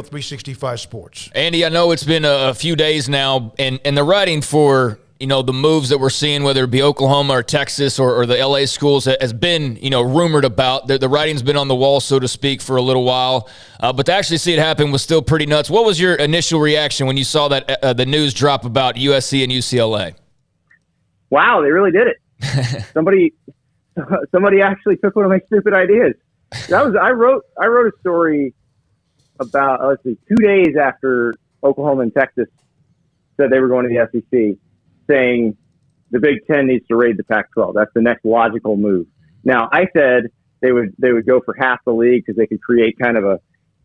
365 Sports. Andy, I know it's been a few days now, and the writing for the moves that we're seeing, whether it be Oklahoma or Texas or the LA schools, has been rumored about. The writing's been on the wall, so to speak, for a little while. But to actually see it happen was still pretty nuts. What was your initial reaction when you saw that the news drop about USC and UCLA? Wow, they really did it. Somebody actually took one of my stupid ideas. I wrote a story about 2 days after Oklahoma and Texas said they were going to the SEC, saying the Big Ten needs to raid the Pac-12. That's the next logical move. Now, I said they would go for half the league because they could create kind of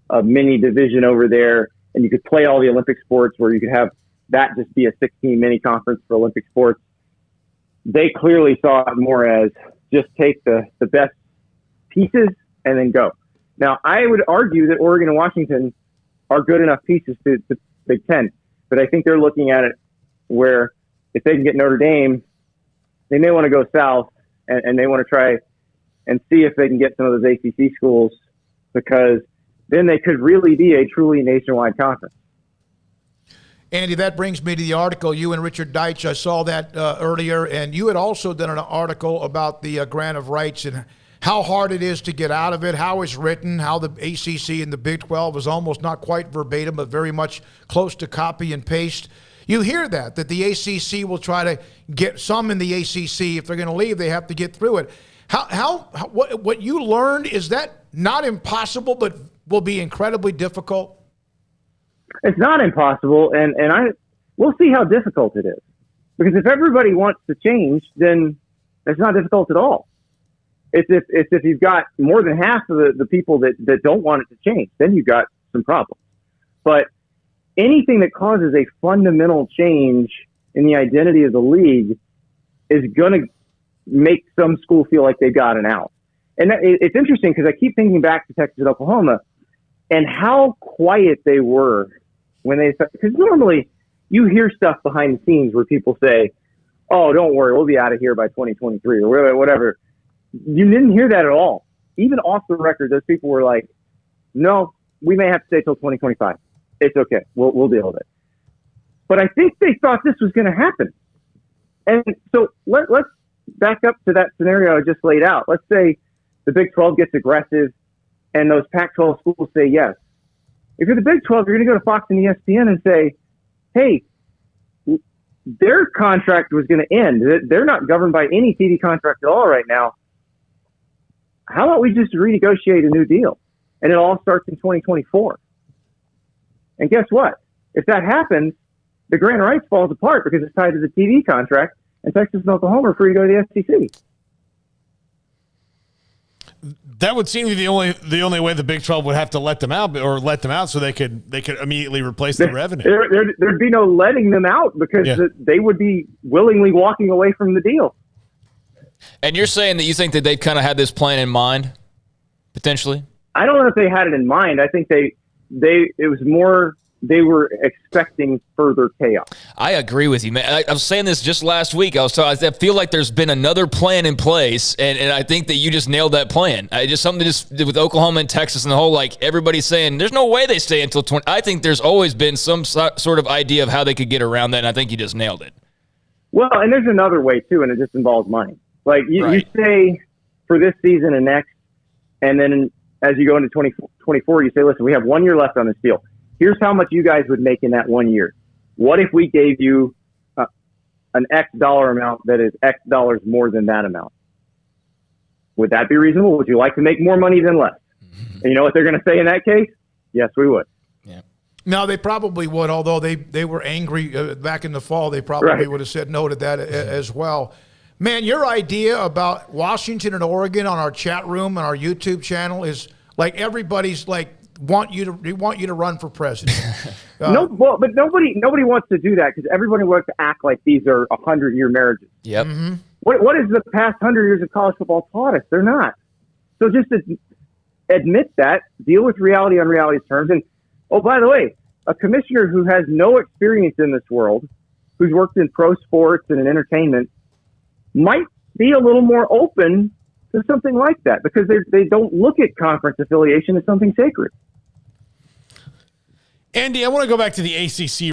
a mini division over there, and you could play all the Olympic sports where you could have that just be a 16 mini conference for Olympic sports. They clearly saw it more as just take the best pieces and then go. Now, I would argue that Oregon and Washington are good enough pieces to Big Ten, but I think they're looking at it where if they can get Notre Dame, they may want to go south and they want to try and see if they can get some of those ACC schools, because then they could really be a truly nationwide conference. Andy, that brings me to the article. You and Richard Deitch, I saw that earlier, and you had also done an article about the grant of rights and how hard it is to get out of it, how it's written, how the ACC and the Big 12 is almost not quite verbatim, but very much close to copy and paste. You hear that the ACC will try to get some in the ACC. If they're going to leave, they have to get through it. What you learned, is that not impossible, but will be incredibly difficult? It's not impossible, and we'll see how difficult it is. Because if everybody wants to change, then it's not difficult at all. It's if you've got more than half of the people that don't want it to change, then you've got some problems. But anything that causes a fundamental change in the identity of the league is going to make some school feel like they've got an out. And it's interesting because I keep thinking back to Texas and Oklahoma and how quiet they were when they started. Because normally you hear stuff behind the scenes where people say, oh, don't worry, we'll be out of here by 2023 or whatever. You didn't hear that at all. Even off the record, those people were like, no, we may have to stay till 2025. It's okay. We'll deal with it. But I think they thought this was going to happen. And so let's back up to that scenario I just laid out. Let's say the Big 12 gets aggressive and those Pac-12 schools say yes. If you're the Big 12, you're going to go to Fox and ESPN and say, hey, their contract was going to end. They're not governed by any TV contract at all right now. How about we just renegotiate a new deal? And it all starts in 2024. And guess what? If that happens, the grant of rights falls apart because it's tied to the TV contract, and Texas and Oklahoma are free to go to the SEC. That would seem to be the only way the Big 12 would have to let them out so they could immediately replace the revenue. There'd be no letting them out because they would be willingly walking away from the deal. And you're saying that you think that they've kind of had this plan in mind, potentially? I don't know if they had it in mind. I think it was more they were expecting further chaos. I agree with you, man. I was saying this just last week. I feel like there's been another plan in place, and I think that you just nailed that plan. Something with Oklahoma and Texas and the whole, like, everybody's saying there's no way they stay until 20. I think there's always been some sort of idea of how they could get around that, and I think you just nailed it. Well, and there's another way, too, and it just involves money. Like, you say for this season and next, and then as you go into 2024, you say, listen, we have 1 year left on this deal. Here's how much you guys would make in that 1 year. What if we gave you an X dollar amount that is X dollars more than that amount? Would that be reasonable? Would you like to make more money than less? And you know what they're going to say in that case? Yes, we would. Yeah. No, they probably would, although they were angry back in the fall. They probably would have said no to that as well. Man, your idea about Washington and Oregon on our chat room and our YouTube channel is like everybody's like, want you to run for president. But nobody wants to do that because everybody wants to act like these are 100-year marriages. Yep. Mm-hmm. What has the past 100 years of college football taught us? They're not. So just admit that, deal with reality on reality's terms. And, oh, by the way, a commissioner who has no experience in this world, who's worked in pro sports and in entertainment, might be a little more open to something like that because they don't look at conference affiliation as something sacred. Andy, I want to go back to the ACC